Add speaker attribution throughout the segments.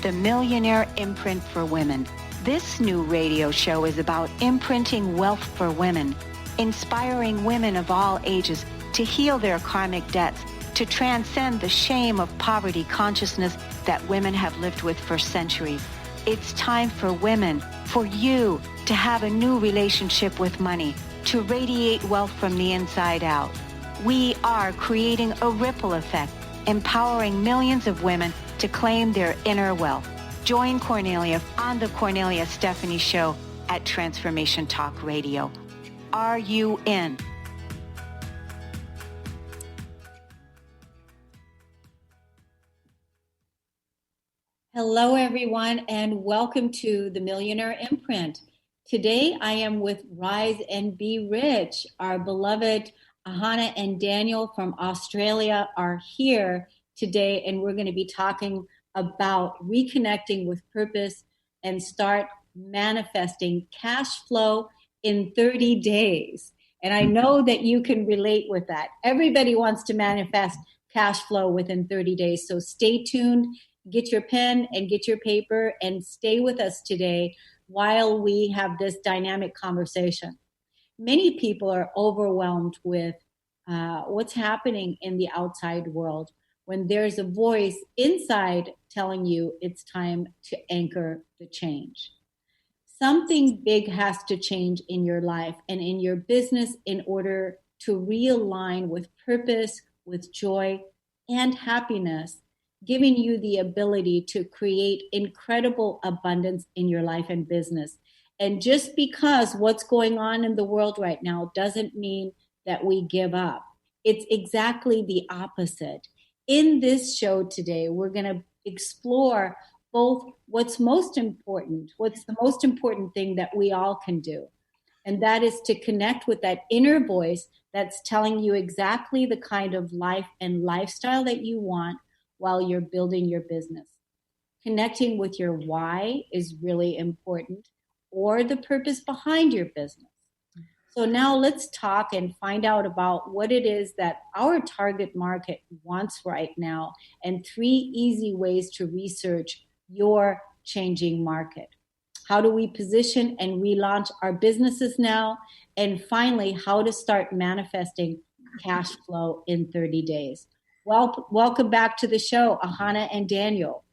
Speaker 1: the Millionaire Imprint for Women. This new radio show is about imprinting wealth for women, inspiring women of all ages to heal their karmic debts, to transcend the shame of poverty consciousness that women have lived with for centuries. It's time for women, for you, to have a new relationship with money, to radiate wealth from the inside out. We are creating a ripple effect, empowering millions of women to claim their inner wealth. Join Cornelia on the Cornelia Stephanie Show at Transformation Talk Radio. Are you in?
Speaker 2: Hello, everyone, and welcome to the Millionaire Imprint. Today, I am with Rise and Be Rich. Our beloved Ahana and Daniel from Australia are here today, and we're going to be talking about reconnecting with purpose and start manifesting cash flow in 30 days. And I know that you can relate with that. Everybody wants to manifest cash flow within 30 days. So stay tuned, get your pen and get your paper, and stay with us today while we have this dynamic conversation. Many people are overwhelmed with what's happening in the outside world, when there's a voice inside telling you it's time to anchor the change. Something big has to change in your life and in your business in order to realign with purpose, with joy, and happiness, giving you the ability to create incredible abundance in your life and business. And just because what's going on in the world right now doesn't mean that we give up. It's exactly the opposite. In this show today, we're going to explore both what's the most important thing that we all can do. And that is to connect with that inner voice that's telling you exactly the kind of life and lifestyle that you want while you're building your business. Connecting with your why is really important, or the purpose behind your business. So now let's talk and find out about what it is that our target market wants right now, and 3 easy ways to research your changing market. How do we position and relaunch our businesses now? And finally, how to start manifesting cash flow in 30 days. Well, welcome back to the show, Ahana and Daniel.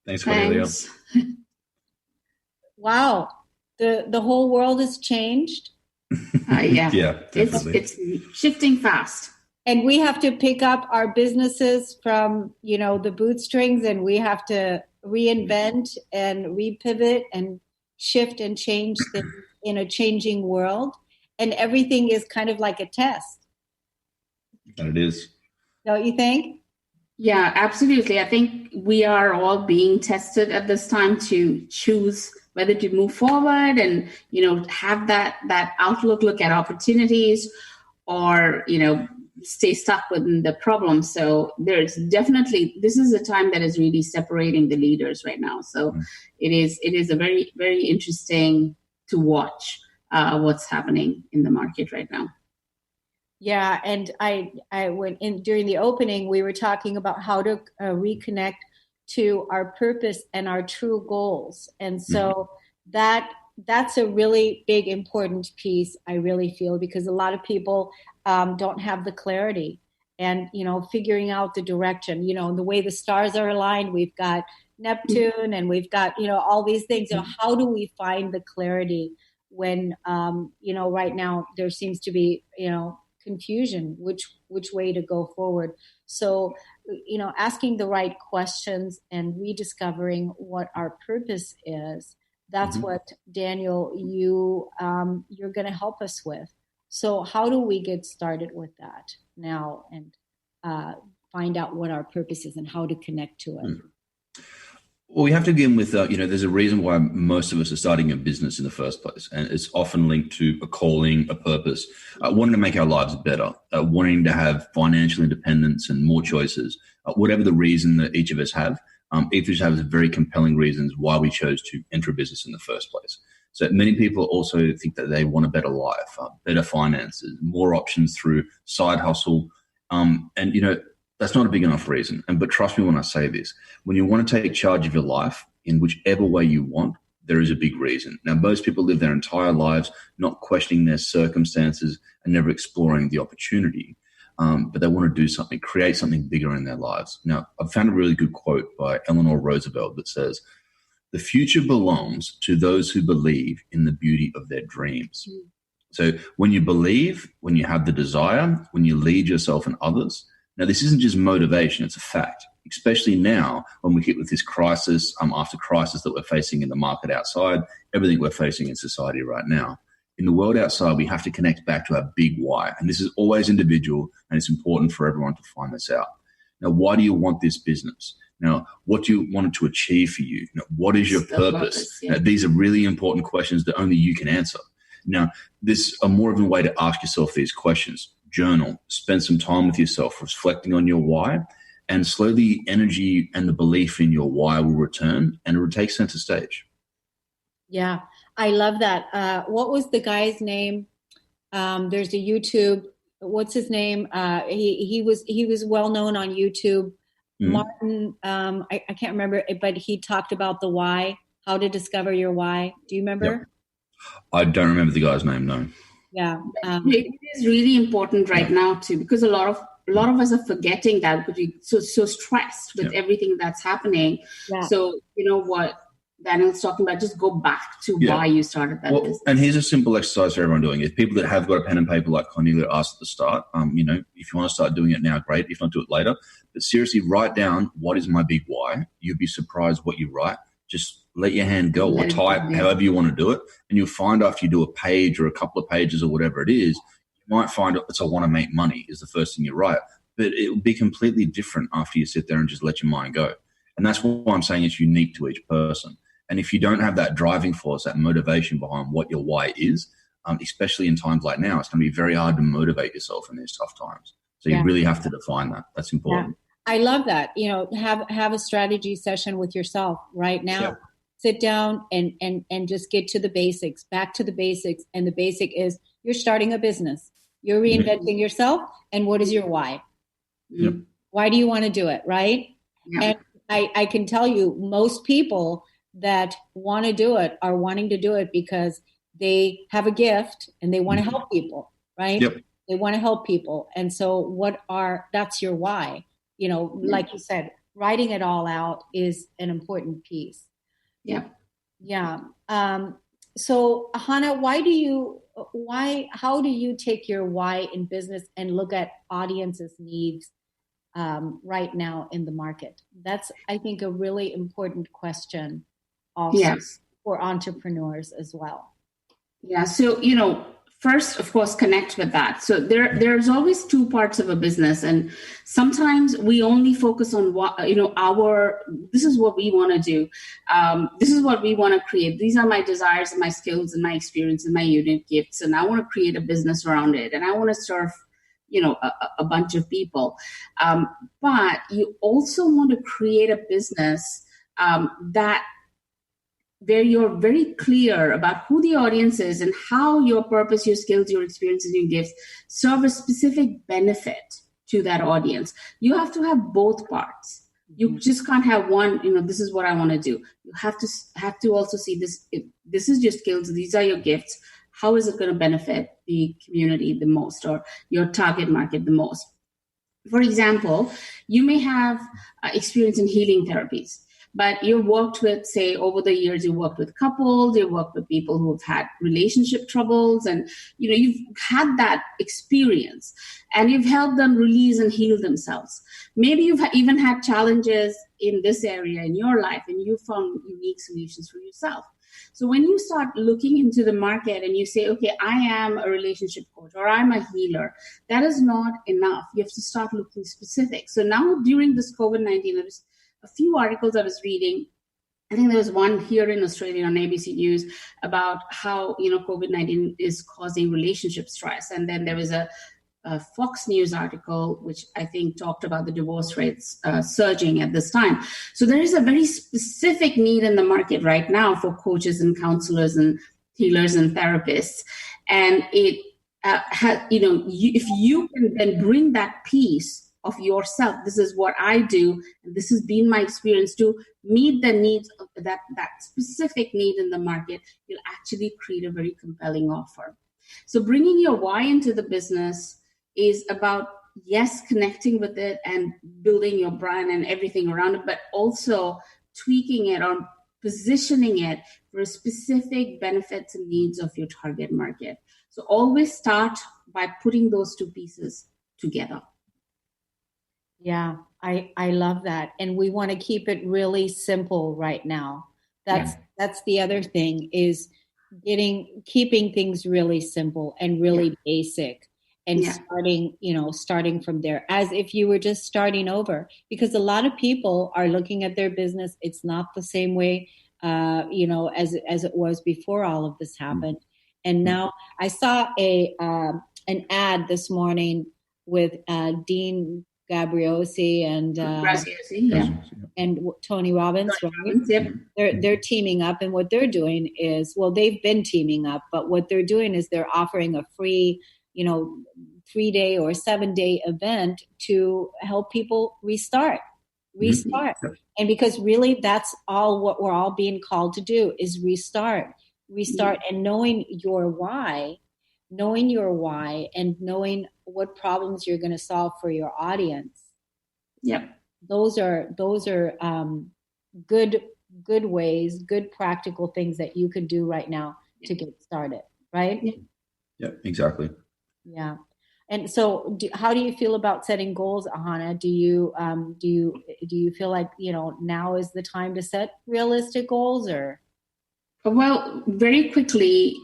Speaker 3: Thanks, Cornelia.
Speaker 2: Wow, the whole world has changed.
Speaker 4: Yeah,
Speaker 3: definitely.
Speaker 4: It's shifting fast.
Speaker 2: And we have to pick up our businesses from, the bootstrings, and we have to reinvent and repivot and shift and change things in a changing world. And everything is kind of like a test.
Speaker 3: And it is.
Speaker 2: Don't you think?
Speaker 4: Yeah, absolutely. I think we are all being tested at this time to choose whether to move forward and, have that outlook, look at opportunities, or, stay stuck within the problem. So this is a time that is really separating the leaders right now. So it is a very, very interesting to watch what's happening in the market right now.
Speaker 2: Yeah, and I went in during the opening, we were talking about how to reconnect to our purpose and our true goals. And so that's a really big, important piece, I really feel, because a lot of people don't have the clarity and, figuring out the direction, the way the stars are aligned. We've got Neptune and we've got, all these things. How do we find the clarity when, right now there seems to be, confusion, which way to go forward. So, asking the right questions and rediscovering what our purpose is, that's what, Daniel, you're going to help us with. So how do we get started with that now and find out what our purpose is and how to connect to it?
Speaker 3: Well, we have to begin with, there's a reason why most of us are starting a business in the first place. And it's often linked to a calling, a purpose, wanting to make our lives better, wanting to have financial independence and more choices, whatever the reason that each of us have. Each of us have very compelling reasons why we chose to enter a business in the first place. So many people also think that they want a better life, better finances, more options through side hustle. That's not a big enough reason. But trust me when I say this, when you want to take charge of your life, in whichever way you want, there is a big reason. Now, most people live their entire lives not questioning their circumstances and never exploring the opportunity. But they want to do something, create something bigger in their lives. Now, I've found a really good quote by Eleanor Roosevelt that says, "The future belongs to those who believe in the beauty of their dreams." So when you believe, when you have the desire, when you lead yourself and others, now this isn't just motivation, it's a fact, especially now when we hit with this crisis, after crisis that we're facing in the market outside, everything we're facing in society right now. In the world outside, we have to connect back to our big why. And this is always individual, and it's important for everyone to find this out. Now, why do you want this business? Now, what do you want it to achieve for you? Now, what is your purpose?
Speaker 4: Yeah.
Speaker 3: Now, these are really important questions that only you can answer. Now, this are more of a way to ask yourself these questions. Journal, spend some time with yourself, reflecting on your why, and slowly the energy and the belief in your why will return and it will take center stage.
Speaker 2: Yeah, I love that. What was the guy's name? There's a YouTube. What's his name? He was well known on YouTube. Martin. I can't remember, but he talked about the why, how to discover your why. Do you remember?
Speaker 3: Yep. I don't remember the guy's name. No.
Speaker 2: Yeah,
Speaker 4: it is really important right now too, because a lot of us are forgetting that because we're so stressed with everything that's happening. Yeah. So you know what Daniel's talking about, just go back to why you started that business. And
Speaker 3: here's a simple exercise for everyone doing it. People that have got a pen and paper like Cornelia asked at the start, if you want to start doing it now, great. If not, do it later. But seriously, write down, what is my big why? You'll be surprised what you write. Just let your hand go or type however you want to do it. And you'll find after you do a page or a couple of pages or whatever it is, you might find it's I want to make money is the first thing you write. But it will be completely different after you sit there and just let your mind go. And that's why I'm saying it's unique to each person. And if you don't have that driving force, that motivation behind what your why is, especially in times like now, it's going to be very hard to motivate yourself in these tough times. So you really have to define that. That's important.
Speaker 2: Yeah. I love that. Have a strategy session with yourself right now. Yeah. Sit down and just get to the basics, back to the basics. And the basic is you're starting a business. You're reinventing yourself. And what is your why?
Speaker 3: Yep.
Speaker 2: Why do you want to do it, right? Yep. And I can tell you most people that want to do it are wanting to do it because they have a gift and they want to help people, right?
Speaker 3: Yep.
Speaker 2: They want to help people. And so that's your why. Like you said, writing it all out is an important piece.
Speaker 4: Yeah.
Speaker 2: Yeah. So Hannah, how do you take your why in business and look at audiences' needs right now in the market? That's, I think, a really important question also for entrepreneurs as well.
Speaker 4: Yeah. So, first, of course, connect with that. So there's always two parts of a business. And sometimes we only focus on what, this is what we want to do. This is what we want to create. These are my desires and my skills and my experience and my unique gifts. And I want to create a business around it. And I want to serve, a bunch of people. But you also want to create a business where you're very clear about who the audience is and how your purpose, your skills, your experiences, your gifts serve a specific benefit to that audience. You have to have both parts. You just can't have one, this is what I want to do. You have to also see this. This is your skills. These are your gifts. How is it going to benefit the community the most or your target market the most? For example, you may have experience in healing therapies. But you've worked with, say, over the years, you worked with couples, you worked with people who have had relationship troubles, and, you've had that experience, and you've helped them release and heal themselves. Maybe you've even had challenges in this area in your life, and you found unique solutions for yourself. So when you start looking into the market and you say, okay, I am a relationship coach or I'm a healer, that is not enough. You have to start looking specific. So now during this COVID-19, there was a few articles I was reading. I think there was one here in Australia on ABC News about how, COVID-19 is causing relationship stress. And then there was a Fox News article, which I think talked about the divorce rates surging at this time. So there is a very specific need in the market right now for coaches and counselors and healers and therapists. And it, if you can then bring that piece of yourself, this is what I do, and this has been my experience to meet the needs of that specific need in the market, you'll actually create a very compelling offer. So bringing your why into the business is about, yes, connecting with it and building your brand and everything around it, but also tweaking it or positioning it for specific benefits and needs of your target market. So always start by putting those two pieces together.
Speaker 2: Yeah, I love that. And we want to keep it really simple right now. That's the other thing, is keeping things really simple and really basic, and starting from there as if you were just starting over, because a lot of people are looking at their business. It's not the same way, as it was before all of this happened. And now I saw an ad this morning with Dean Gabriosi and Tony Robbins, right?
Speaker 4: Yep.
Speaker 2: They're teaming up, and what they're doing is, well, they've been teaming up, but what they're doing is they're offering a free, 3-day or 7-day event to help people restart. And because really that's all what we're all being called to do, is restart, and knowing your why and knowing what problems you're going to solve for your audience.
Speaker 4: Yep.
Speaker 2: Those are good ways, good practical things that you can do right now to get started, right?
Speaker 3: Yeah, exactly.
Speaker 2: Yeah. And so how do you feel about setting goals, Ahana? Do you feel like, now is the time to set realistic goals, or?
Speaker 4: Well, very quickly,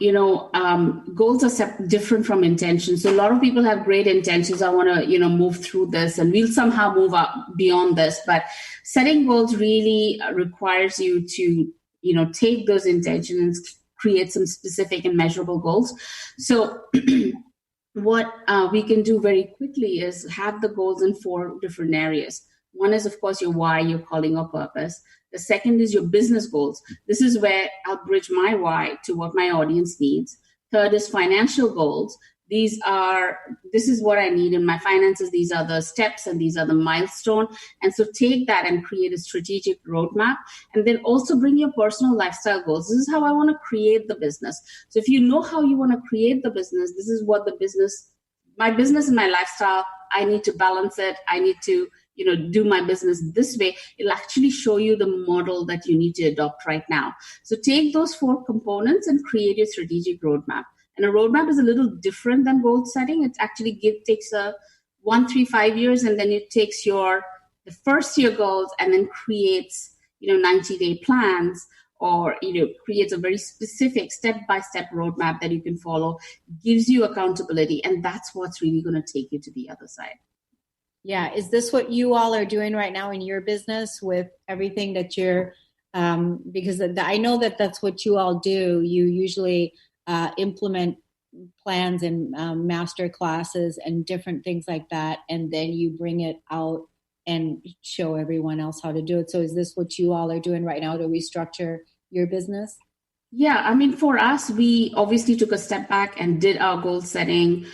Speaker 4: goals are different from intentions. So a lot of people have great intentions. I want to, move through this, and we'll somehow move up beyond this. But setting goals really requires you to, take those intentions, create some specific and measurable goals. So what we can do very quickly is have the goals in 4 different areas. One is, of course, your why, your calling or purpose. The second is your business goals. This is where I'll bridge my why to what my audience needs. Third is financial goals. This is what I need in my finances. These are the steps and these are the milestones. And so take that and create a strategic roadmap. And then also bring your personal lifestyle goals. This is how I want to create the business. So if you know how you want to create the business, this is what my business and my lifestyle, I need to balance it. I need to do my business this way. It'll actually show you the model that you need to adopt right now. So take those 4 components and create your strategic roadmap. And a roadmap is a little different than goal setting. It actually takes 1, 3, 5 years, and then it takes the first year goals and then creates 90-day plans, or creates a very specific step-by-step roadmap that you can follow, gives you accountability, and that's what's really going to take you to the other side.
Speaker 2: Yeah. Is this what you all are doing right now in your business with everything that you're, because I know that that's what you all do. You usually implement plans and master classes and different things like that, and then you bring it out and show everyone else how to do it. So is this what you all are doing right now to restructure your business?
Speaker 4: Yeah, I mean, for us, we obviously took a step back and did our goal setting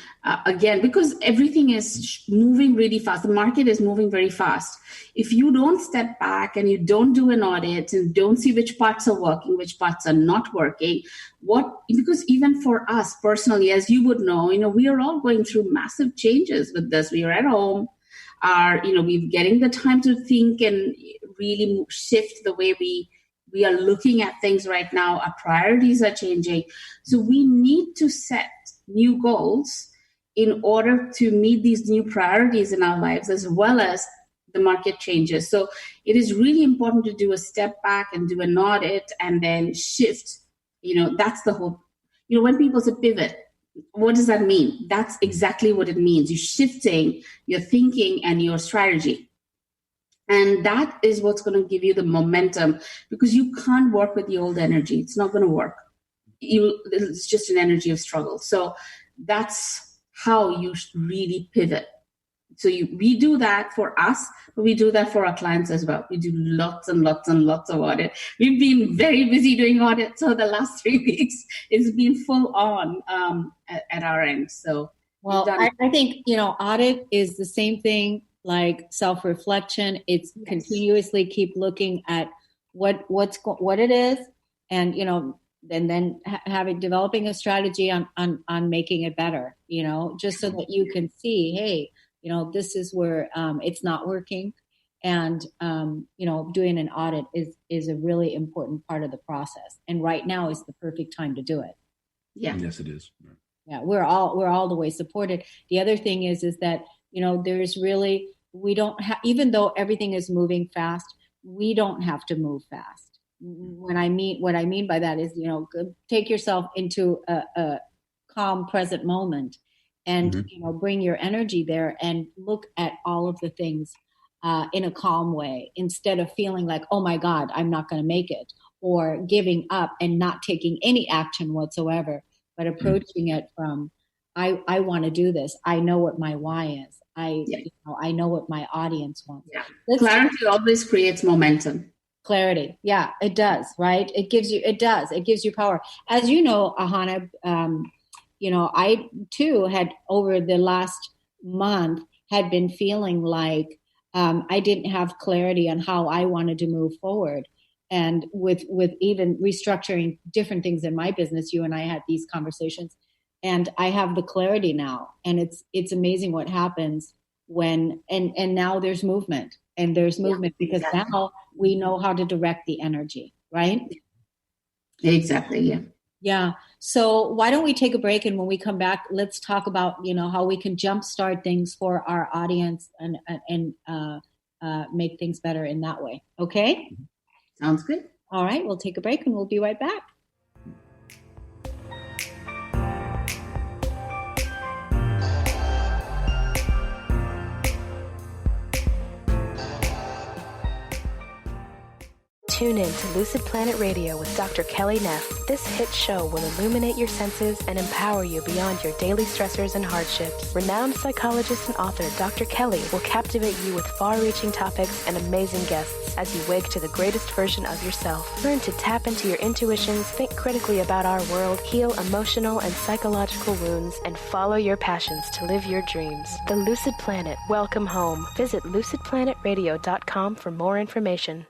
Speaker 4: again, because everything is moving really fast. The market is moving very fast. If you don't step back and you don't do an audit and don't see which parts are working, which parts are not working, because even for us personally, as you would know, we are all going through massive changes with this. We are at home, we're getting the time to think and really shift the way we are looking at things right now. Our priorities are changing. So we need to set new goals in order to meet these new priorities in our lives, as well as the market changes. So it is really important to do a step back and do an audit and then shift. That's the whole, when people say pivot, what does that mean? That's exactly what it means. You're shifting your thinking and your strategy. And that is what's going to give you the momentum, because you can't work with the old energy. It's not going to work. It's just an energy of struggle. So that's how you really pivot. So we do that for us, but we do that for our clients as well. We do lots and lots and lots of audit. We've been very busy doing audit. So the last 3 weeks, it's been full on at our end. So,
Speaker 2: well, I think, audit is the same thing like self-reflection. It's continuously keep looking at what it is, and and then developing a strategy on making it better, just so that you can see, hey, this is where it's not working. And, doing an audit is a really important part of the process. And right now is the perfect time to do it.
Speaker 4: Yeah.
Speaker 3: Yes, it is.
Speaker 2: Yeah. We're all the way supported. The other thing is that, there's really, we don't have, even though everything is moving fast, we don't have to move fast. What I mean by that is, take yourself into a calm present moment and, bring your energy there and look at all of the things in a calm way, instead of feeling like, oh my God, I'm not going to make it, or giving up and not taking any action whatsoever, but approaching it from, I want to do this. I know what my why is. I know what my audience wants.
Speaker 4: Yeah. Clarity always creates momentum.
Speaker 2: Clarity. Yeah, it does. Right. It gives you power. As you know, Ahana, I too had, over the last month, had been feeling like I didn't have clarity on how I wanted to move forward. And with even restructuring different things in my business, you and I had these conversations, and I have the clarity now. And it's amazing what happens when, and now there's movement, because now we know how to direct the energy, right?
Speaker 4: Exactly. Yeah.
Speaker 2: Yeah. So why don't we take a break, and when we come back, let's talk about, how we can jumpstart things for our audience and make things better in that way. Okay.
Speaker 4: Sounds good.
Speaker 2: All right. We'll take a break and we'll be right back.
Speaker 5: Tune in to Lucid Planet Radio with Dr. Kelly Neff. This hit show will illuminate your senses and empower you beyond your daily stressors and hardships. Renowned psychologist and author Dr. Kelly will captivate you with far-reaching topics and amazing guests as you wake to the greatest version of yourself. Learn to tap into your intuitions, think critically about our world, heal emotional and psychological wounds, and follow your passions to live your dreams. The Lucid Planet. Welcome home. Visit lucidplanetradio.com for more information.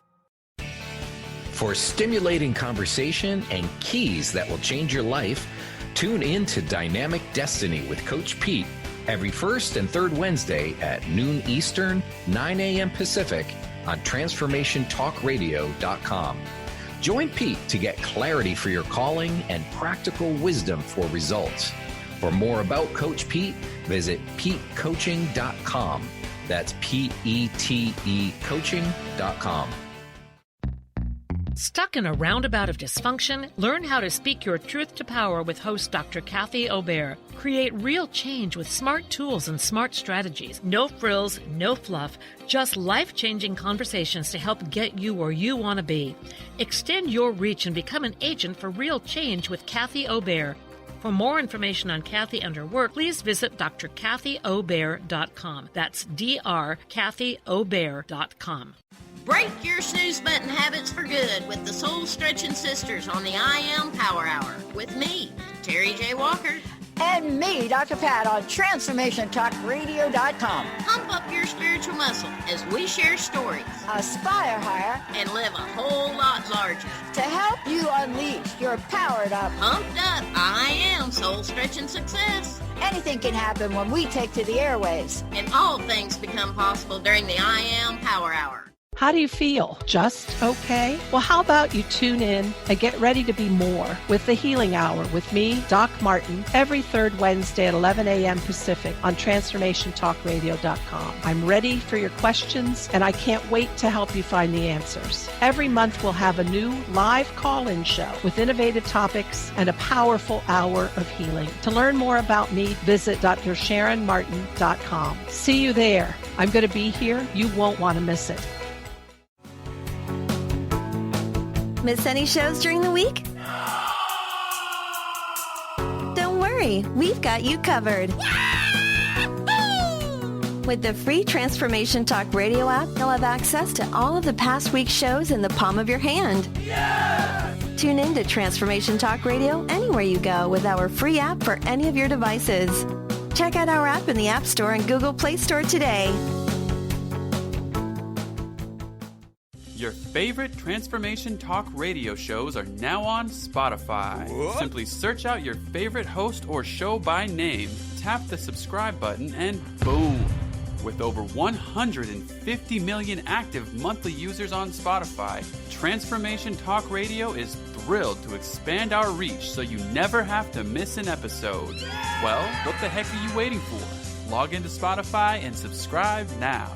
Speaker 6: For stimulating conversation and keys that will change your life, tune in to Dynamic Destiny with Coach Pete every first and third Wednesday at noon Eastern, 9 a.m. Pacific on TransformationTalkRadio.com. Join Pete to get clarity for your calling and practical wisdom for results. For more about Coach Pete, visit PeteCoaching.com. That's PETE Coaching.com.
Speaker 7: Stuck in a roundabout of dysfunction? Learn how to speak your truth to power with host Dr. Kathy Obear. Create real change with smart tools and smart strategies. No frills, no fluff, just life-changing conversations to help get you where you want to be. Extend your reach and become an agent for real change with Kathy Obear. For more information on Kathy and her work, please visit drkathyobear.com. That's drkathyobear.com.
Speaker 8: Break your snooze button habits for good with the Soul Stretching Sisters on the I Am Power Hour with me, Terry J. Walker.
Speaker 9: And me, Dr. Pat, on TransformationTalkRadio.com.
Speaker 8: Pump up your spiritual muscle as we share stories,
Speaker 9: aspire higher,
Speaker 8: and live a whole lot larger.
Speaker 9: To help you unleash your powered up,
Speaker 8: pumped up, I Am Soul Stretching Success.
Speaker 9: Anything can happen when we take to the airwaves.
Speaker 8: And all things become possible during the I Am Power Hour.
Speaker 10: How do you feel? Just okay? Well, how about you tune in and get ready to be more with the Healing Hour with me, Doc Martin, every third Wednesday at 11 a.m. Pacific on TransformationTalkRadio.com. I'm ready for your questions, and I can't wait to help you find the answers. Every month we'll have a new live call-in show with innovative topics and a powerful hour of healing. To learn more about me, visit DrSharonMartin.com. See you there. I'm going to be here. You won't want to miss it.
Speaker 11: Miss any shows during the week? Don't worry, we've got you covered. With the free Transformation Talk Radio app, you'll have access to all of the past week's shows in the palm of your hand. Tune in to Transformation Talk Radio anywhere you go with our free app for any of your devices. Check out our app in the App Store and Google Play Store today.
Speaker 12: Your favorite Transformation Talk radio shows are now on Spotify. What? Simply search out your favorite host or show by name, tap the subscribe button, and boom! With over 150 million active monthly users on Spotify, Transformation Talk Radio is thrilled to expand our reach so you never have to miss an episode. Well, what the heck are you waiting for? Log into Spotify and subscribe now.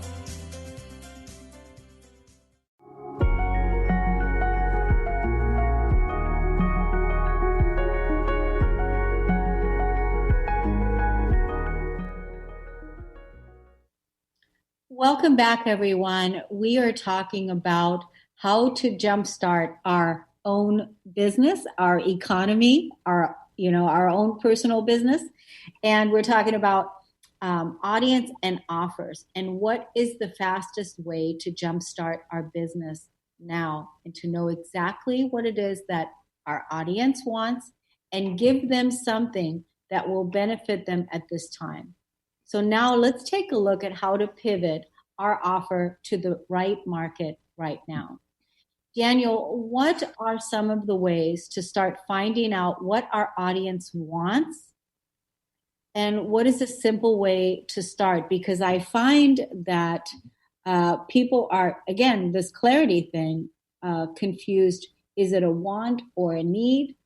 Speaker 2: Welcome back, everyone. We are talking about how to jumpstart our own business, our economy, our own personal business. And we're talking about audience and offers and what is the fastest way to jumpstart our business now and to know exactly what it is that our audience wants and give them something that will benefit them at this time. So now let's take a look at how to pivot our offer to the right market right now. Daniel, what are some of the ways to start finding out what our audience wants? And what is a simple way to start? Because I find that people are, again, this clarity thing, confused. Is it a want or a need?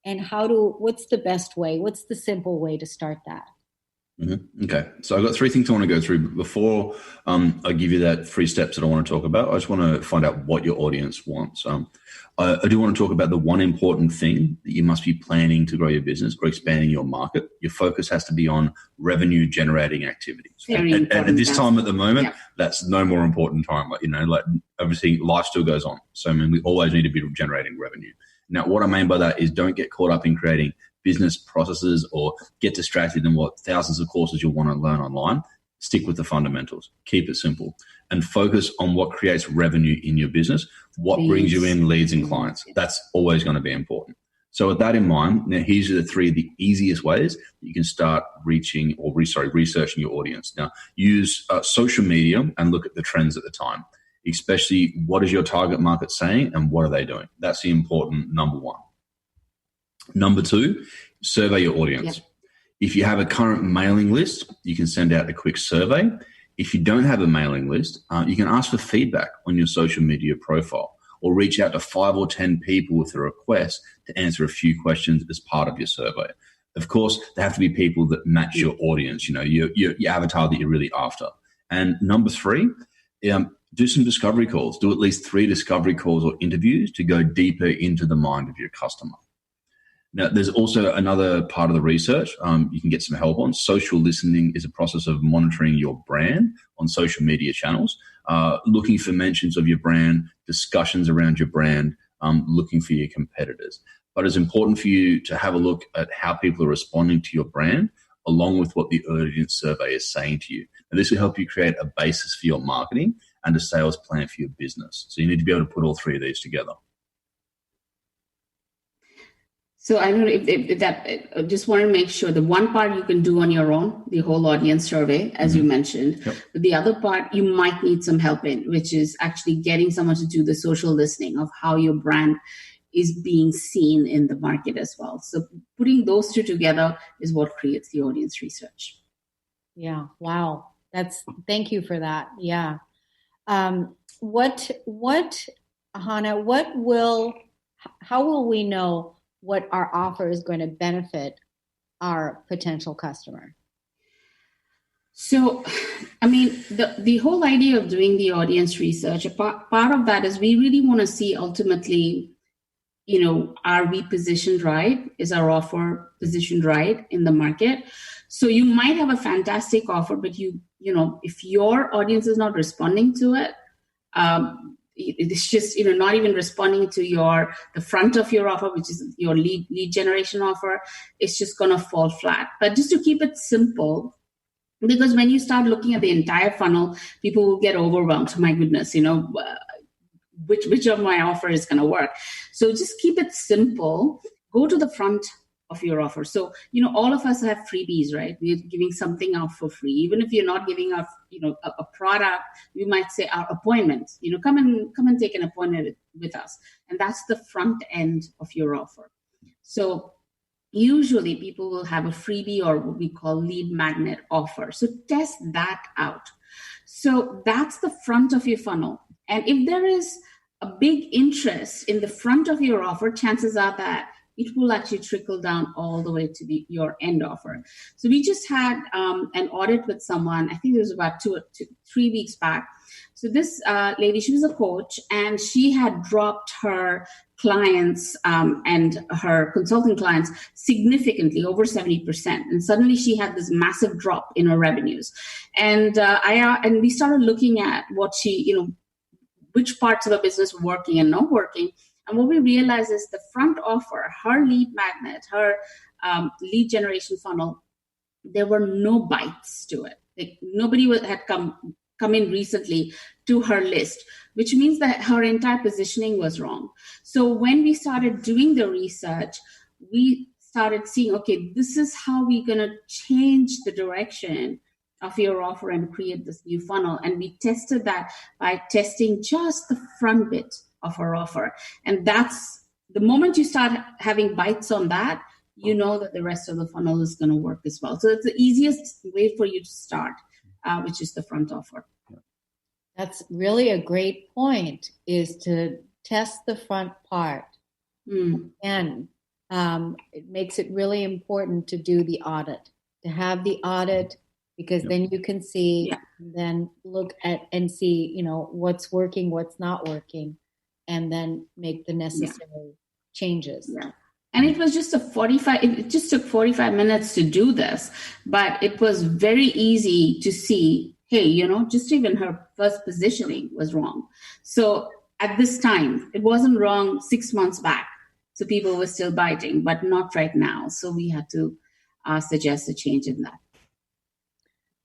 Speaker 2: And what's the best way? What's the simple way to start that?
Speaker 3: Mm-hmm. Okay, so I've got three things I want to go through. But before I give you that 3 steps that I want to talk about, I just want to find out what your audience wants. I do want to talk about the one important thing that you must be planning to grow your business or expanding your market. Your focus has to be on revenue generating activities. And at this time at the moment, that's no more important time. Like obviously life still goes on. So we always need to be generating revenue. Now, what I mean by that is don't get caught up in creating business processes or get distracted in what thousands of courses you'll want to learn online. Stick with the fundamentals. Keep it simple and focus on what creates revenue in your business, what brings you in leads and clients. That's always going to be important. So with that in mind, now here's the 3 of the easiest ways that you can start researching your audience. Now, use social media and look at the trends at the time, especially what is your target market saying and what are they doing? That's the important number 1. Number 2, survey your audience. Yep. If you have a current mailing list, you can send out a quick survey. If you don't have a mailing list, you can ask for feedback on your social media profile or reach out to 5 or 10 people with a request to answer a few questions as part of your survey. Of course, they have to be people that match your audience, your avatar that you're really after. And number 3, do some discovery calls. Do at least 3 discovery calls or interviews to go deeper into the mind of your customer. Now, there's also another part of the research you can get some help on. Social listening is a process of monitoring your brand on social media channels, looking for mentions of your brand, discussions around your brand, looking for your competitors. But it's important for you to have a look at how people are responding to your brand, along with what the audience survey is saying to you. And this will help you create a basis for your marketing and a sales plan for your business. So you need to be able to put all 3 of these together.
Speaker 4: So I don't know if that, I just want to make sure the one part you can do on your own, the whole audience survey, as you mentioned. Yep. But the other part you might need some help in, which is actually getting someone to do the social listening of how your brand is being seen in the market as well. So putting those 2 together is what creates the audience research.
Speaker 2: Yeah. Wow. Thank you for that. Yeah. Hannah, how will we know what our offer is going to benefit our potential customer?
Speaker 4: So, the whole idea of doing the audience research, a part of that is we really want to see ultimately, are we positioned right? Is our offer positioned right in the market? So you might have a fantastic offer, but if your audience is not responding to it, it's just not even responding to the front of your offer, which is your lead generation offer. It's just going to fall flat. But just to keep it simple, because when you start looking at the entire funnel, people will get overwhelmed. Oh my goodness, which of my offer is going to work? So just keep it simple. Go to the front of your offer. So, all of us have freebies, right? We're giving something out for free. Even if you're not giving out, a product, we might say our appointment, come and take an appointment with us. And that's the front end of your offer. So usually people will have a freebie or what we call lead magnet offer. So test that out. So that's the front of your funnel. And if there is a big interest in the front of your offer, chances are that it will actually trickle down all the way to your end offer. So we just had an audit with someone, I think it was about 2 or 3 weeks back. So this lady, she was a coach, and she had dropped her clients and her consulting clients significantly, over 70%. And suddenly she had this massive drop in her revenues. And and we started looking at what she, which parts of her business were working and not working. And what we realized is the front offer, her lead magnet, her lead generation funnel, there were no bites to it. Like nobody had come in recently to her list, which means that her entire positioning was wrong. So when we started doing the research, we started seeing, okay, this is how we're going to change the direction of your offer and create this new funnel. And we tested that by testing just the front bit of our offer. And that's the moment you start having bites on that, you know that the rest of the funnel is going to work as well. So it's the easiest way for you to start, which is the front offer.
Speaker 2: That's really a great point, is to test the front part. And it makes it really important to do the audit, to have the audit, because then you can see, then look at and see, what's working, what's not working, and then make the necessary changes.
Speaker 4: Yeah. And it was just it just took 45 minutes to do this, but it was very easy to see, hey, just even her first positioning was wrong. So at this time, it wasn't wrong 6 months back. So people were still biting, but not right now. So we had to suggest a change in that.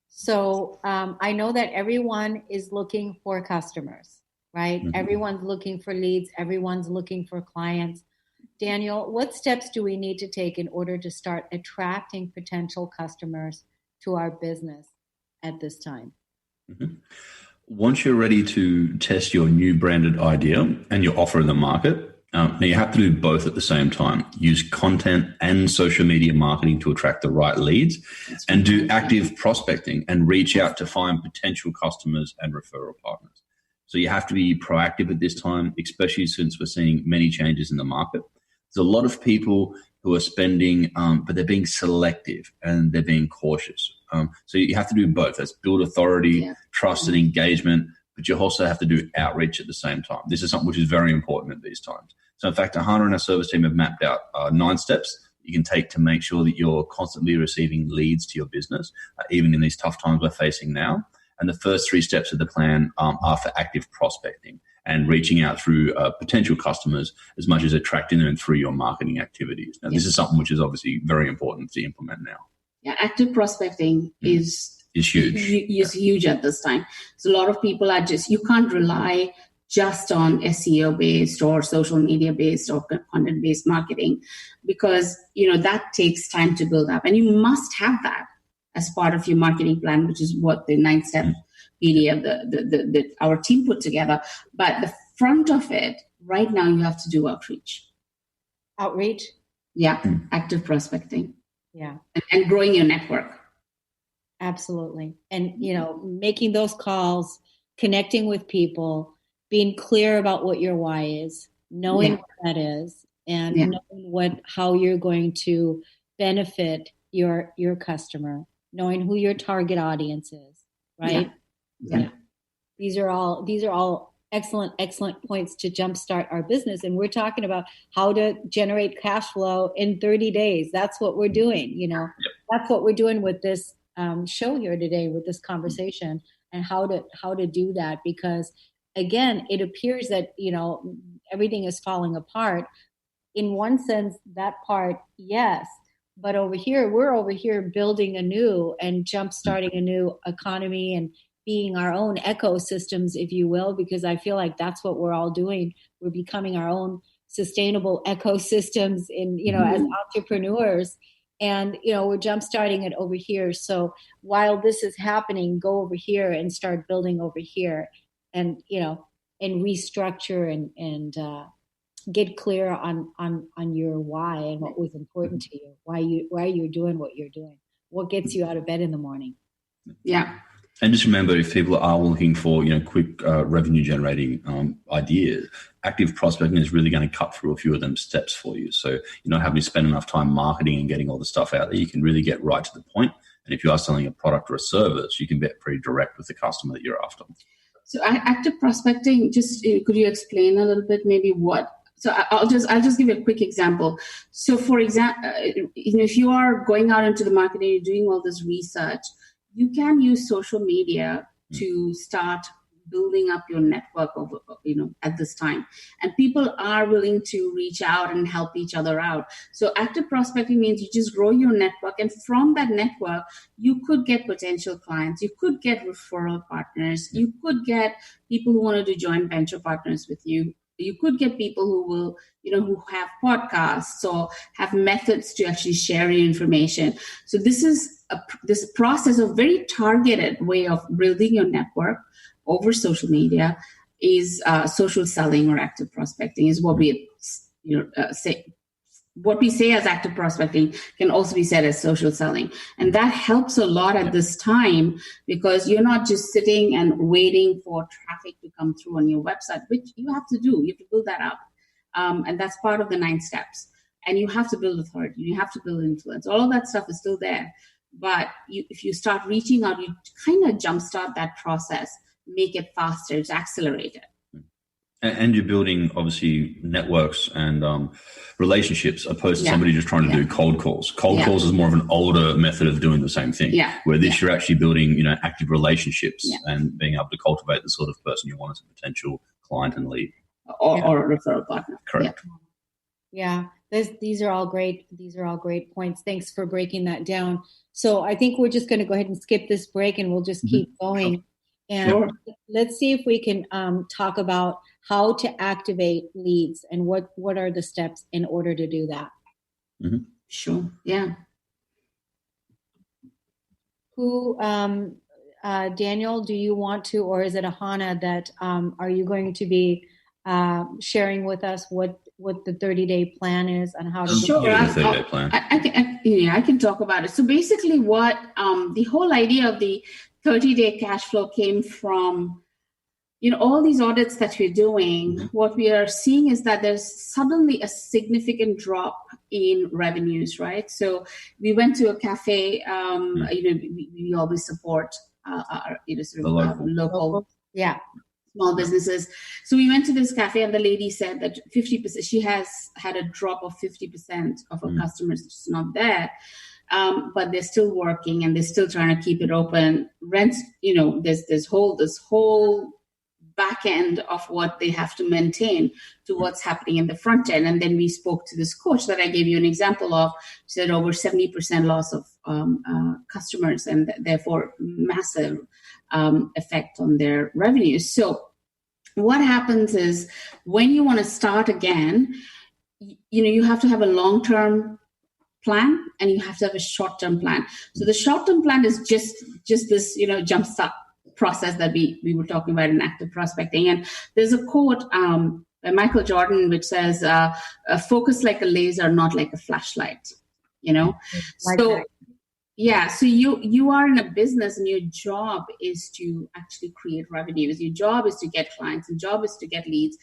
Speaker 2: So I know that everyone is looking for customers, right? Mm-hmm. Everyone's looking for leads. Everyone's looking for clients. Daniel, what steps do we need to take in order to start attracting potential customers to our business at this time?
Speaker 3: Mm-hmm. Once you're ready to test your new branded idea and your offer in the market, now you have to do both at the same time. Use content and social media marketing to attract the right leads, and do active prospecting and reach out to find potential customers and referral partners. So you have to be proactive at this time, especially since we're seeing many changes in the market. There's a lot of people who are spending, but they're being selective and they're being cautious. So you have to do both. That's build authority, trust, and engagement, but you also have to do outreach at the same time. This is something which is very important at these times. So in fact, Ahana and our service team have mapped out 9 steps you can take to make sure that you're constantly receiving leads to your business, even in these tough times we're facing now. And the first 3 steps of the plan are for active prospecting and reaching out through potential customers as much as attracting them through your marketing activities. Now, this is something which is obviously very important to implement now.
Speaker 4: Yeah, active prospecting is huge. Is huge at this time. So a lot of people are you can't rely just on SEO based or social media based or content based marketing, because that takes time to build up, and you must have that as part of your marketing plan, which is what the 9-step PDF that our team put together. But the front of it right now, you have to do outreach. Yeah, active prospecting.
Speaker 2: Yeah,
Speaker 4: and growing your network.
Speaker 2: Absolutely. And making those calls, connecting with people, being clear about what your why is, knowing what that is, and knowing how you're going to benefit your customer, knowing who your target audience is, right? Yeah. These are all excellent points to jumpstart our business. And we're talking about how to generate cash flow in 30 days. That's what we're doing. That's what we're doing with this show here today, with this conversation, and how to do that. Because again, it appears that, everything is falling apart. In one sense, that part, yes. But we're over here building anew and jumpstarting a new economy and being our own ecosystems, if you will, because I feel like that's what we're all doing. We're becoming our own sustainable ecosystems in, as entrepreneurs. And, we're jumpstarting it over here. So while this is happening, go over here and start building over here and, and restructure and get clear on your why and what was important to you, why you're doing what you're doing, what gets you out of bed in the morning.
Speaker 4: Yeah.
Speaker 3: And just remember, if people are looking for, quick revenue generating ideas, active prospecting is really going to cut through a few of them steps for you. So you're not having to spend enough time marketing and getting all the stuff out there. You can really get right to the point. And if you are selling a product or a service, you can get pretty direct with the customer that you're after.
Speaker 4: So active prospecting, just could you explain a little bit maybe what? So I'll just give a quick example. So for example, if you are going out into the market and you're doing all this research, you can use social media to start building up your network over, at this time. And people are willing to reach out and help each other out. So active prospecting means you just grow your network. And from that network, you could get potential clients. You could get referral partners. You could get people who want to do joint venture partners with you. You could get people who will, who have podcasts or have methods to actually share your information. So this is this process of very targeted way of building your network over social media is social selling or active prospecting is what we say. What we say as active prospecting can also be said as social selling. And that helps a lot at this time because you're not just sitting and waiting for traffic to come through on your website, which you have to do. You have to build that up. And that's part of the 9 steps. And you have to build authority. You have to build influence. All of that stuff is still there. But if you start reaching out, you kind of jumpstart that process, make it faster, it's accelerated.
Speaker 3: And you're building, obviously, networks and relationships opposed to somebody just trying to do cold calls. Cold calls is more of an older method of doing the same thing. Where this, you're actually building, active relationships and being able to cultivate the sort of person you want as a potential client and lead.
Speaker 4: Or a referral partner.
Speaker 3: Correct.
Speaker 2: Yeah. These are all great. These are all great points. Thanks for breaking that down. So I think we're just going to go ahead and skip this break and we'll just keep going.
Speaker 3: Sure.
Speaker 2: And let's see if we can talk about how to activate leads and what are the steps in order to do that.
Speaker 3: Mm-hmm.
Speaker 4: Sure. Yeah.
Speaker 2: Who, Daniel, do you want to, or is it Ahana that are you going to be sharing with us what the 30-day plan is and how to
Speaker 4: sure.
Speaker 3: The 30-day plan.
Speaker 4: I can talk about it. So basically what the whole idea of the 30-day cash flow came from, all these audits that we're doing. Mm-hmm. What we are seeing is that there's suddenly a significant drop in revenues, right? So we went to a cafe, we always support our, local. Yeah. Small businesses. So we went to this cafe and the lady said that 50%, she has had a drop of 50% of her customers just not there. But they're still working and they're still trying to keep it open. Rents, there's this whole back end of what they have to maintain to what's happening in the front end. And then we spoke to this coach that I gave you an example of, said over 70% loss of customers and therefore massive effect on their revenues. So what happens is when you want to start again, you have to have a long-term plan and you have to have a short-term plan. So the short-term plan is just this, jumpstart process that we were talking about in active prospecting. And there's a quote by Michael Jordan which says, focus like a laser, not like a flashlight, So you are in a business and your job is to actually create revenues. Your job is to get clients. Your job is to get leads.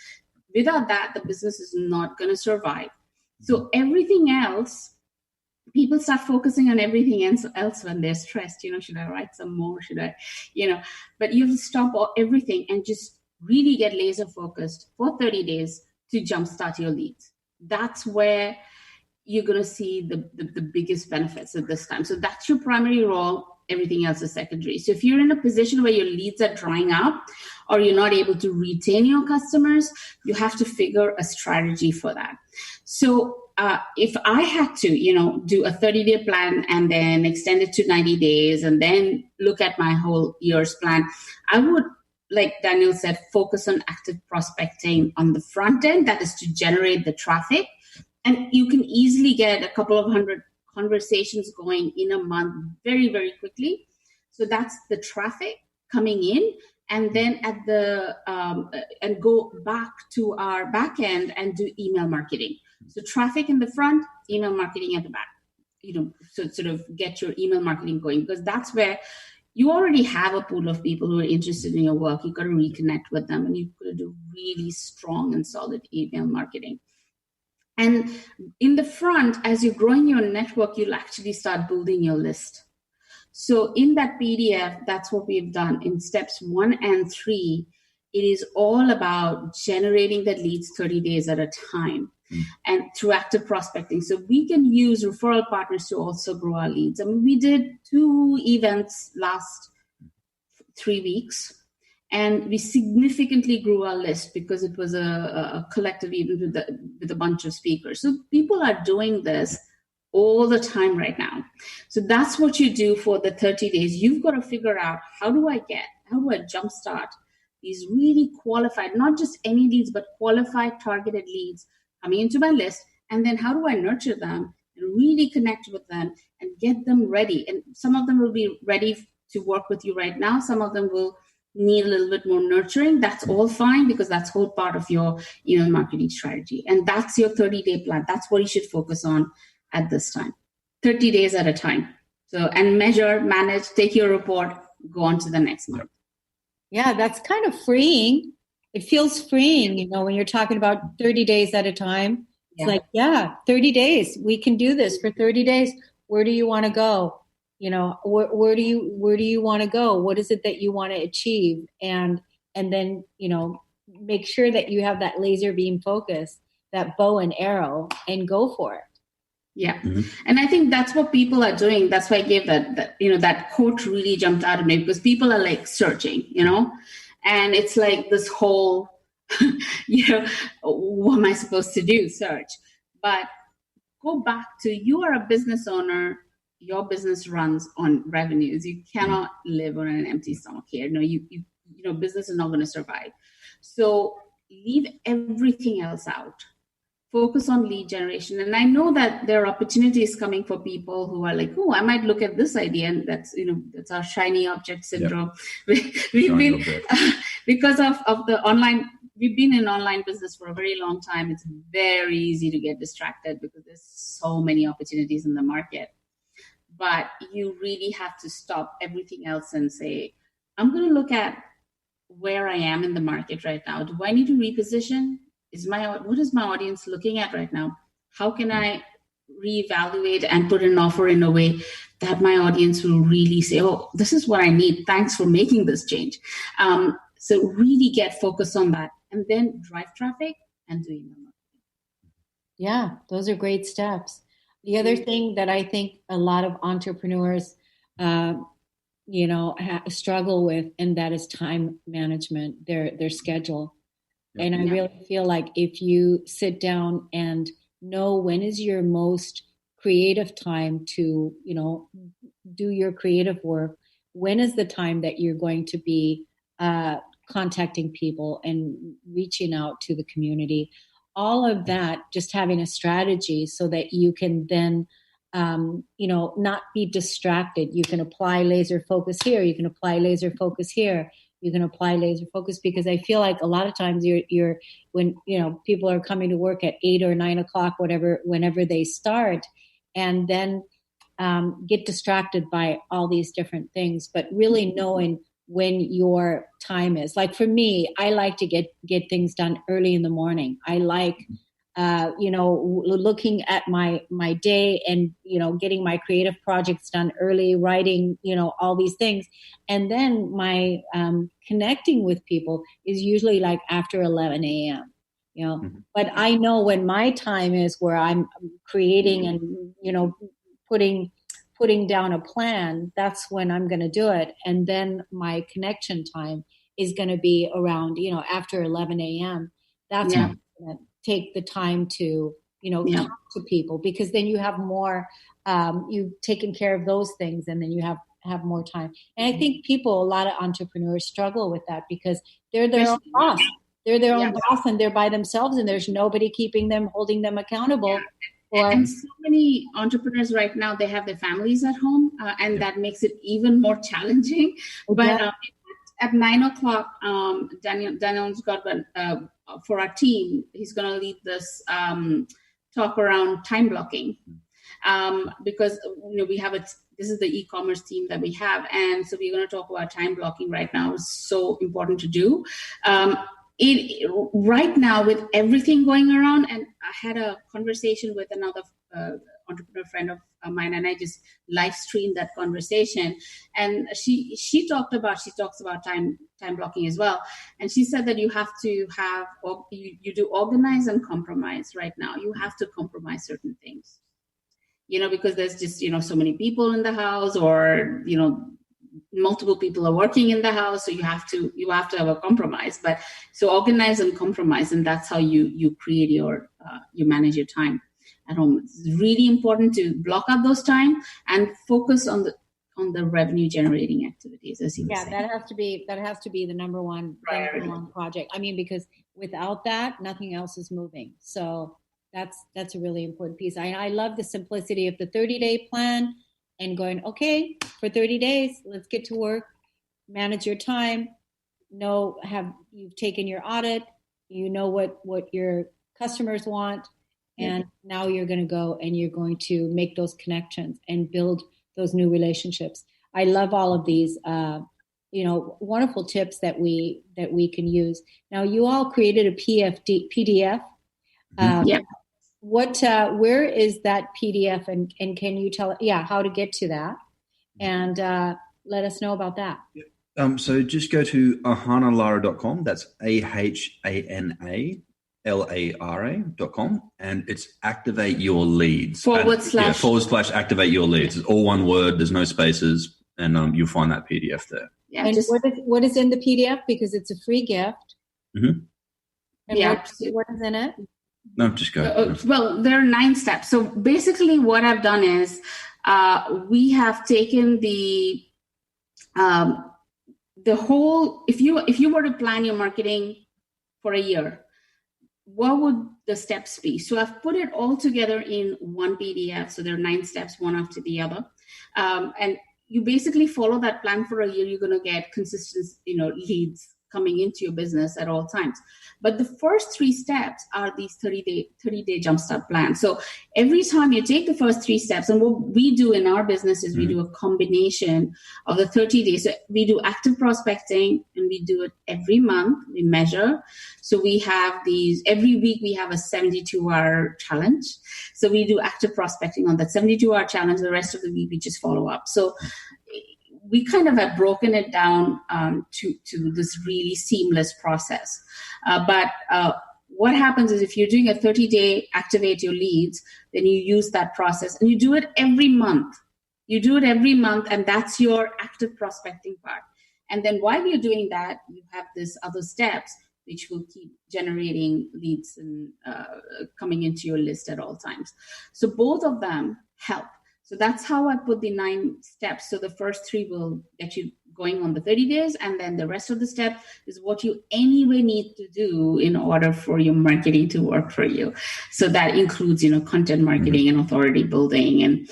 Speaker 4: Without that, the business is not going to survive. So everything else, people start focusing on everything else when they're stressed. Should I write some more? Should I, but you have to stop everything and just really get laser focused for 30 days to jumpstart your leads. That's where you're going to see the biggest benefits at this time. So that's your primary role. Everything else is secondary. So if you're in a position where your leads are drying up or you're not able to retain your customers, you have to figure a strategy for that. So if I had to, do a 30-day plan and then extend it to 90 days and then look at my whole year's plan, I would like Daniel said, focus on active prospecting on the front end. That is to generate the traffic. And you can easily get a couple of hundred conversations going in a month very, very quickly. So that's the traffic coming in. And then and go back to our back end and do email marketing. So traffic in the front, email marketing at the back, so sort of get your email marketing going, because that's where you already have a pool of people who are interested in your work. You've got to reconnect with them, and you've got to do really strong and solid email marketing. And in the front, as you're growing your network, you'll actually start building your list. So in that PDF, that's what we've done. In steps 1 and 3, it is all about generating the leads 30 days at a time and through active prospecting. So we can use referral partners to also grow our leads. I mean, we did 2 events last 3 weeks, and we significantly grew our list because it was a collective event with a bunch of speakers. So people are doing this all the time right now. So that's what you do for the 30 days. You've got to figure out, how do I jumpstart these really qualified, not just any leads, but qualified targeted leads coming into my list? And then how do I nurture them and really connect with them and get them ready? And some of them will be ready to work with you right now. Some of them will need a little bit more nurturing. That's all fine, because that's whole part of your email marketing strategy. And that's your 30-day plan. That's what you should focus on at this time, 30 days at a time. So, and measure, manage, take your report, go on to the next month.
Speaker 2: Yeah, that's kind of freeing. It feels freeing, when you're talking about 30 days at a time. It's like, 30 days. We can do this for 30 days. Where do you want to go? Where do you want to go? What is it that you want to achieve? And then, make sure that you have that laser beam focus, that bow and arrow, and go for it.
Speaker 4: Yeah. Mm-hmm. And I think that's what people are doing. That's why I gave that quote really jumped out at me, because people are like searching, and it's like this whole, what am I supposed to do? Search. But go back to, you are a business owner. Your business runs on revenues. You cannot live on an empty stomach here. No, you business is not going to survive. So leave everything else out. Focus on lead generation. And I know that there are opportunities coming for people who are like, I might look at this idea. And that's, that's our shiny object syndrome. Yep. We've been, because of the online, we've been in online business for a very long time. It's very easy to get distracted because there's so many opportunities in the market. But you really have to stop everything else and say, I'm going to look at where I am in the market right now. Do I need to reposition? What is my audience looking at right now? How can I reevaluate and put an offer in a way that my audience will really say, this is what I need. Thanks for making this change. So really get focused on that, and then drive traffic and do email marketing.
Speaker 2: Yeah, those are great steps. The other thing that I think a lot of entrepreneurs, struggle with, and that is time management, their schedule. And I really feel like if you sit down and know when is your most creative time to, do your creative work, when is the time that you're going to be contacting people and reaching out to the community, all of that, just having a strategy so that you can then, not be distracted. You can apply laser focus here. You can apply laser focus here. You can apply laser focus, because I feel like a lot of times you're when, people are coming to work at 8 or 9 o'clock, whenever they start, and then get distracted by all these different things, but really knowing when your time is. Like for me, I like to get things done early in the morning. I like, looking at my day and, getting my creative projects done early, writing, all these things. And then my connecting with people is usually like after 11 a.m., but I know when my time is, where I'm creating and, putting down a plan, that's when I'm going to do it. And then my connection time is going to be around, after 11 a.m. That's when I'm going to take the time to, talk to people, because then you have more, you've taken care of those things, and then you have have more time. And I think a lot of entrepreneurs struggle with that because they're their own boss. They're their own boss and they're by themselves and there's nobody keeping them, holding them accountable.
Speaker 4: And so many entrepreneurs right now, they have their families at home and that makes it even more challenging. But at 9:00, Daniel's got for our team, he's going to lead this talk around time blocking because we have this is the e-commerce team that we have, and so we're going to talk about time blocking right now. It's so important to do. Right now with everything going around, and I had a conversation with another entrepreneur friend of mine, and I just live streamed that conversation. And she talks about time blocking as well. And she said that you have to have you do organize and compromise right now. You have to compromise certain things, because there's just so many people in the house, or multiple people are working in the house, so you have to have a compromise. But so organize and compromise, and that's how you create you manage your time at home. It's really important to block out those time and focus on the revenue generating activities, as you say.
Speaker 2: that has to be the number one project. I mean, because without that, nothing else is moving. So that's a really important piece. I love the simplicity of the 30-day plan and going, okay, for 30 days, let's get to work, manage your time, you've taken your audit, what your customers want, and now you're going to go and you're going to make those connections and build those new relationships. I love all of these, wonderful tips that we can use. Now, you all created a PDF. Where is that PDF, and can you tell how to get to that, and let us know about that?
Speaker 3: So just go to ahanalara.com. That's AHANALARA.com, and it's activate your leads. / activate your leads. It's all one word. There's no spaces, and you'll find that PDF there.
Speaker 2: Yeah. And what is in the PDF, because it's a free gift?
Speaker 3: Mm-hmm.
Speaker 2: And what is in it?
Speaker 3: No, just go.
Speaker 4: Well, there are 9 steps. So basically what I've done is we have taken the whole, if you were to plan your marketing for a year, what would the steps be? So I've put it all together in one PDF. So there are 9 steps, one after the other. And you basically follow that plan for a year, you're going to get consistent, leads coming into your business at all times. But the first 3 steps are these 30-day jumpstart plan. So every time you take the first 3 steps, and what we do in our business is we do a combination of the 30 days. So we do active prospecting, and we do it every month. We measure. So we have every week we have a 72-hour challenge. So we do active prospecting on that 72-hour challenge. The rest of the week we just follow up. So we kind of have broken it down to this really seamless process. But what happens is if you're doing a 30-day activate your leads, then you use that process and you do it every month. And that's your active prospecting part. And then while you're doing that, you have these other steps which will keep generating leads and coming into your list at all times. So both of them help. So that's how I put the 9 steps. So the first 3 will get you going on the 30 days. And then the rest of the step is what you anyway need to do in order for your marketing to work for you. So that includes, content marketing and authority building and,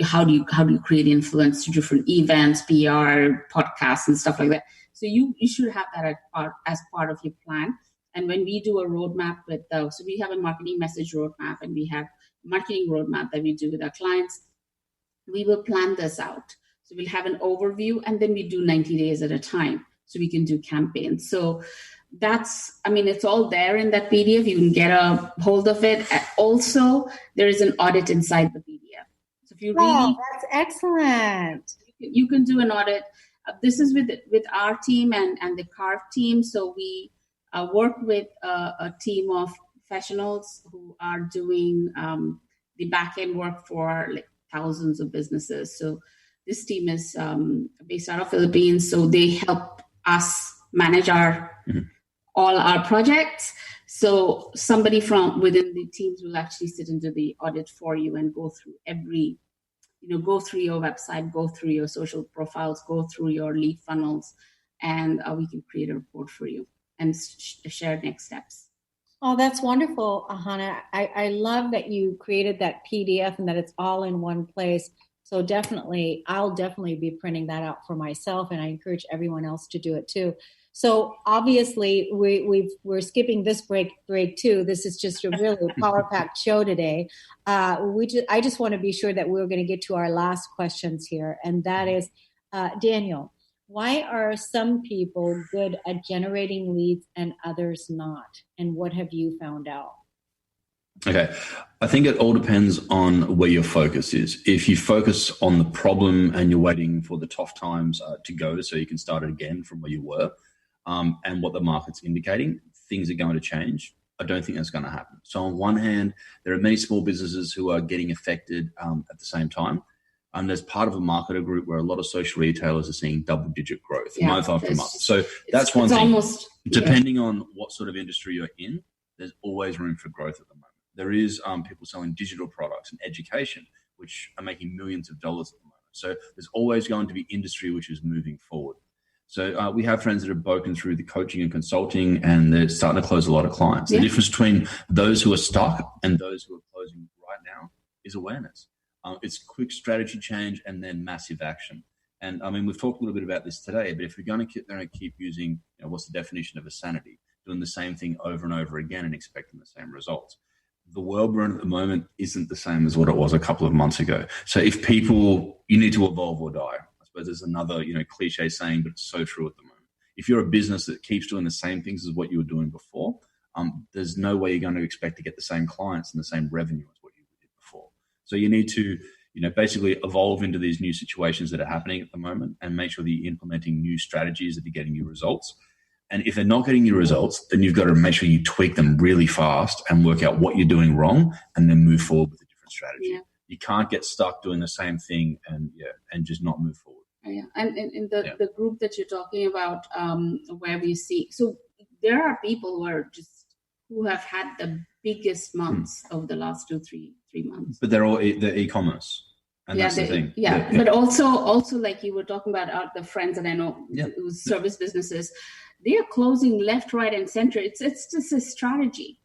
Speaker 4: how do you create influence to different events, PR, podcasts and stuff like that. So you should have that as part of your plan. And when we do a roadmap so we have a marketing message roadmap, and we have marketing roadmap that we do with our clients, we will plan this out. So we'll have an overview, and then we do 90 days at a time. So we can do campaigns. So it's all there in that PDF. You can get a hold of it. Also, there is an audit inside the PDF. So if you
Speaker 2: that's excellent.
Speaker 4: You can do an audit. This is with our team and the Carve team. So we work with a team of professionals who are doing the back-end work for thousands of businesses. So this team is based out of Philippines. So they help us manage all our projects. So somebody from within the teams will actually sit and do the audit for you and go through every go through your website, go through your social profiles, go through your lead funnels, and we can create a report for you and share next steps.
Speaker 2: Oh, that's wonderful, Ahana. I love that you created that PDF and that it's all in one place. So I'll definitely be printing that out for myself, and I encourage everyone else to do it too. So obviously we're skipping this break too. This is just a really power-packed show today. I just want to be sure that we're going to get to our last questions here, and that is, Daniel, why are some people good at generating leads and others not? And what have you found out?
Speaker 3: Okay. I think it all depends on where your focus is. If you focus on the problem and you're waiting for the tough times to go so you can start it again from where you were, and what the market's indicating, things are going to change. I don't think that's going to happen. So on one hand, there are many small businesses who are getting affected at the same time. There's part of a marketer group where a lot of social retailers are seeing double-digit growth month after month. So that's one thing. Depending on what sort of industry you're in, there's always room for growth at the moment. There is people selling digital products and education, which are making millions of dollars at the moment. So there's always going to be industry which is moving forward. So we have friends that have broken through the coaching and consulting, and they're starting to close a lot of clients. The difference between those who are stuck and those who are closing right now is awareness. It's quick strategy change and then massive action. And I mean, we've talked a little bit about this today, but if we're going to keep using, what's the definition of insanity, doing the same thing over and over again and expecting the same results, the world we're in at the moment isn't the same as what it was a couple of months ago. So if you need to evolve or die. I suppose there's another, cliche saying, but it's so true at the moment. If you're a business that keeps doing the same things as what you were doing before, there's no way you're going to expect to get the same clients and the same revenue as what you did before. So you need to, basically evolve into these new situations that are happening at the moment and make sure that you're implementing new strategies that are getting you results. And if they're not getting you results, then you've got to make sure you tweak them really fast and work out what you're doing wrong and then move forward with a different strategy. Yeah. You can't get stuck doing the same thing and just not move forward.
Speaker 4: Yeah. And in the group that you're talking about, where we see, so there are people who have had the biggest months over the last 3 months.
Speaker 3: But they're all the e-commerce. And that's the thing.
Speaker 4: Yeah. But also like you were talking about the friends that I know whose service businesses, they are closing left, right, and center. It's just a strategy.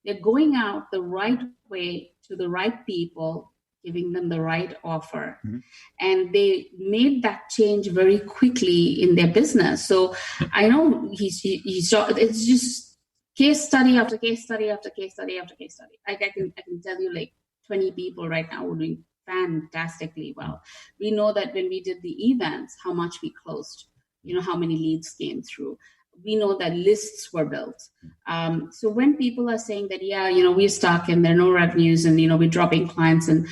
Speaker 4: They're going out the right way to the right people, giving them the right offer. Mm-hmm. And they made that change very quickly in their business. So I know it's just case study after case study after case study after case study. Like I can tell you like 20 people right now who are doing fantastically well. We know that when we did the events, how much we closed, how many leads came through. We know that lists were built. So when people are saying that, we're stuck and there are no revenues and, we're dropping clients and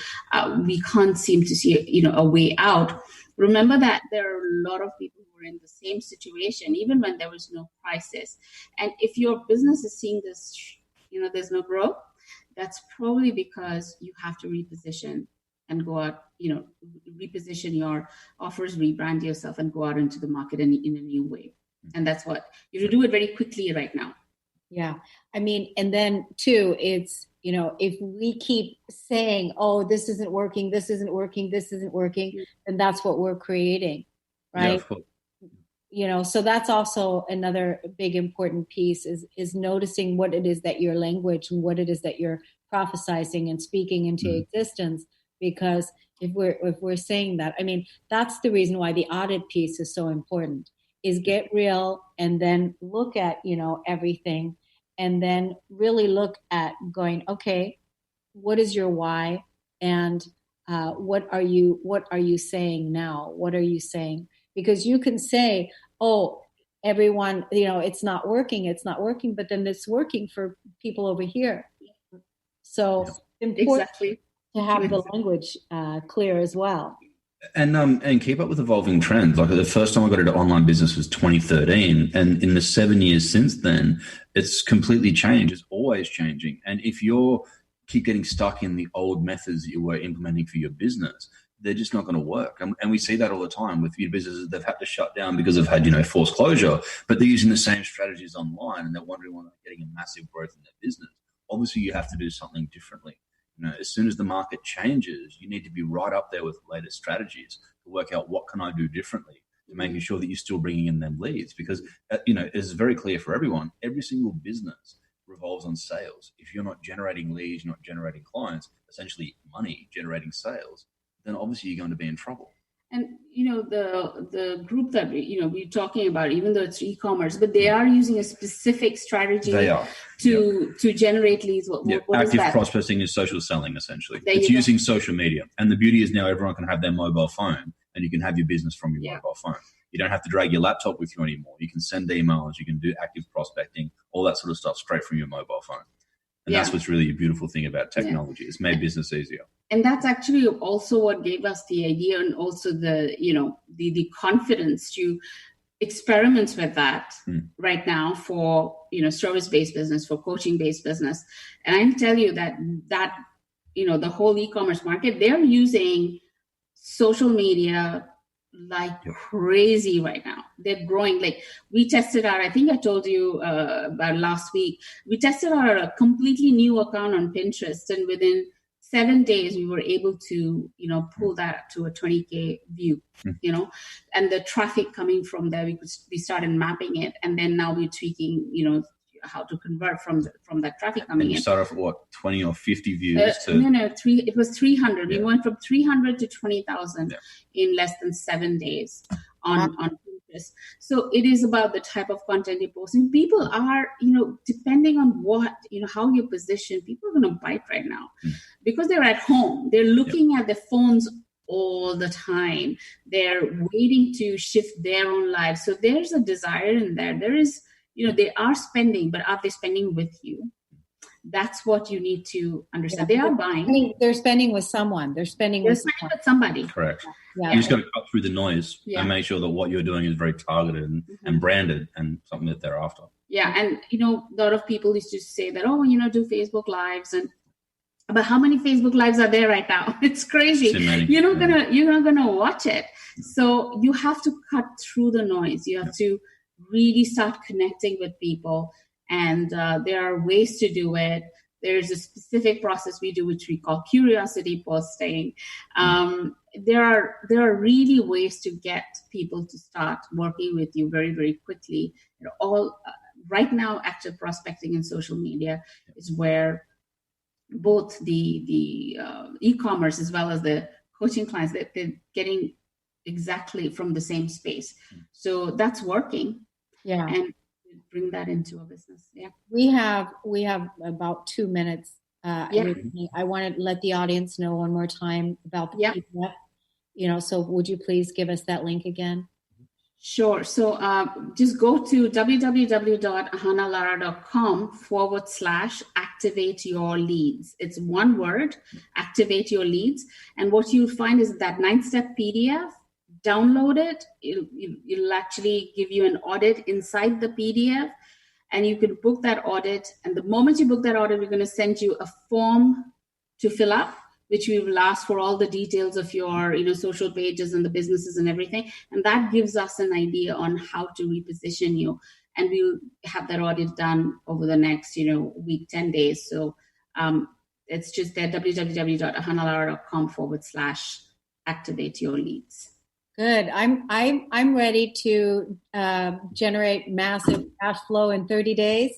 Speaker 4: we can't seem to see, a way out, remember that there are a lot of people who are in the same situation, even when there was no crisis. And if your business is seeing this, there's no growth, that's probably because you have to reposition and go out, reposition your offers, rebrand yourself and go out into the market in a new way. And that's what you have to do it very quickly right now.
Speaker 2: Yeah. I mean, and then too, it's, if we keep saying, oh, this isn't working, then that's what we're creating. Right. Yeah, so that's also another big important piece is noticing what it is that your language and what it is that you're prophesizing and speaking into existence. Because if we're saying that, I mean, that's the reason why the audit piece is so important, is get real and then look at, everything and then really look at going, okay, what is your why? And what are you saying now? What are you saying? Because you can say, oh, everyone, it's not working, but then it's working for people over here. So important to have the language clear as well.
Speaker 3: And keep up with evolving trends. Like the first time I got into online business was 2013. And in the 7 years since then, it's completely changed. It's always changing. And if you keep getting stuck in the old methods that you were implementing for your business, they're just not going to work. And we see that all the time with your businesses. They've had to shut down because they've had, forced closure, but they're using the same strategies online and they're wondering why they're getting a massive growth in their business. Obviously, you have to do something differently. As soon as the market changes, you need to be right up there with the latest strategies to work out what can I do differently to making sure that you're still bringing in them leads. Because, it's very clear for everyone, every single business revolves on sales. If you're not generating leads, you're not generating clients, essentially money, generating sales, then obviously you're going to be in trouble.
Speaker 4: And, the group that, we're talking about, even though it's e-commerce, but they are using a specific strategy to generate leads. What
Speaker 3: Active
Speaker 4: is that?
Speaker 3: prospecting is social selling, essentially. It's using social media. And the beauty is now everyone can have their mobile phone and you can have your business from your mobile phone. You don't have to drag your laptop with you anymore. You can send emails. You can do active prospecting, all that sort of stuff straight from your mobile phone. And that's what's really a beautiful thing about technology. It's made business easier.
Speaker 4: And that's actually also what gave us the idea and also the confidence to experiment with that right now for, service-based business, for coaching-based business. And I can tell you that the whole e-commerce market, they're using social media like crazy right now. They're growing. Like we tested out, I think I told you about last week, we tested out a completely new account on Pinterest, and within 7 days we were able to pull that to a 20K view, and the traffic coming from there, we started mapping it, and then now we're tweaking how to convert from that traffic coming in.
Speaker 3: You start off at 20 or 50 views
Speaker 4: it was 300. We went from 300 to 20,000 in less than 7 days on Pinterest. So it is about the type of content you're posting. People are, depending on what, how you're positioned, people are going to bite right now because they're at home. They're looking at their phones all the time. They're waiting to shift their own lives. So there's a desire in there. There is, they are spending, but are they spending with you? That's what you need to understand. They are buying.
Speaker 2: They're spending with someone. They're spending with
Speaker 4: somebody.
Speaker 3: Correct. Yeah. You just got to cut through the noise and make sure that what you're doing is very targeted and branded and something that they're after.
Speaker 4: Yeah. And, a lot of people used to say that, do Facebook Lives. But how many Facebook Lives are there right now? It's crazy.
Speaker 3: Too many.
Speaker 4: You're not gonna watch it. So you have to cut through the noise. You have to really start connecting with people, and there are ways to do it. There's a specific process we do, which we call curiosity posting. There are really ways to get people to start working with you very, very quickly. Right now, active prospecting and social media is where both the e-commerce as well as the coaching clients, they're getting exactly from the same space. So that's working.
Speaker 2: Yeah.
Speaker 4: And bring that into a business. Yeah.
Speaker 2: We have about 2 minutes. I want to let the audience know one more time about the PDF. So would you please give us that link again?
Speaker 4: Sure. So just go to www.ahanalara.com/activate your leads. It's one word, activate your leads. And what you'll find is that 9-step PDF, download it. It'll actually give you an audit inside the PDF, and you can book that audit. And the moment you book that audit, we're going to send you a form to fill up, which we will ask for all the details of your, social pages and the businesses and everything. And that gives us an idea on how to reposition you. And we'll have that audit done over the next, week, 10 days. So it's just there, www.ahanalara.com/activate your leads.
Speaker 2: Good. I'm ready to generate massive cash flow in 30 days.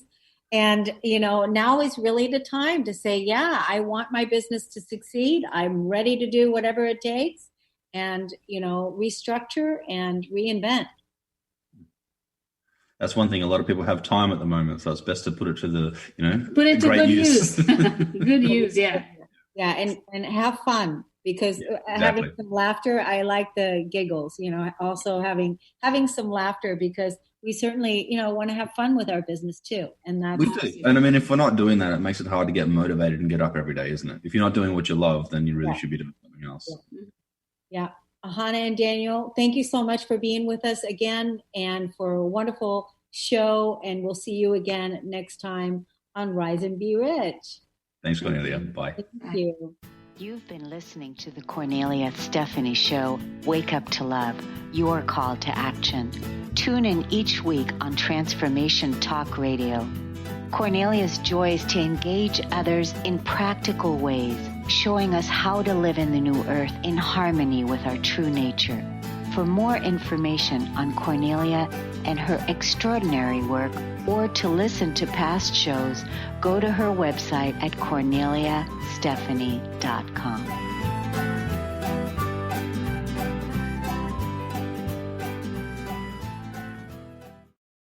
Speaker 2: And, now is really the time to say, I want my business to succeed. I'm ready to do whatever it takes and, restructure and reinvent.
Speaker 3: That's one thing. A lot of people have time at the moment, so it's best to put it to the,
Speaker 4: put it to
Speaker 3: great
Speaker 4: good use. Good use. Yeah.
Speaker 2: Yeah. And have fun. Because having some laughter, I like the giggles, also having some laughter, because we certainly, want to have fun with our business too. And that's
Speaker 3: we do. And I mean, if we're not doing that, it makes it hard to get motivated and get up every day, isn't it? If you're not doing what you love, then you really should be doing something else.
Speaker 2: Yeah. Ahana and Daniel, thank you so much for being with us again and for a wonderful show. And we'll see you again next time on Rise and Be Rich.
Speaker 3: Thanks, Cornelia. Bye.
Speaker 2: Thank you.
Speaker 1: You've been listening to the Cornelia Stephanie Show, Wake Up to Love, your call to action. Tune in each week on Transformation Talk Radio. Cornelia's joy is to engage others in practical ways showing us how to live in the new earth in harmony with our true nature. For more information on Cornelia and her extraordinary work, or to listen to past shows, go to her website at corneliastephanie.com.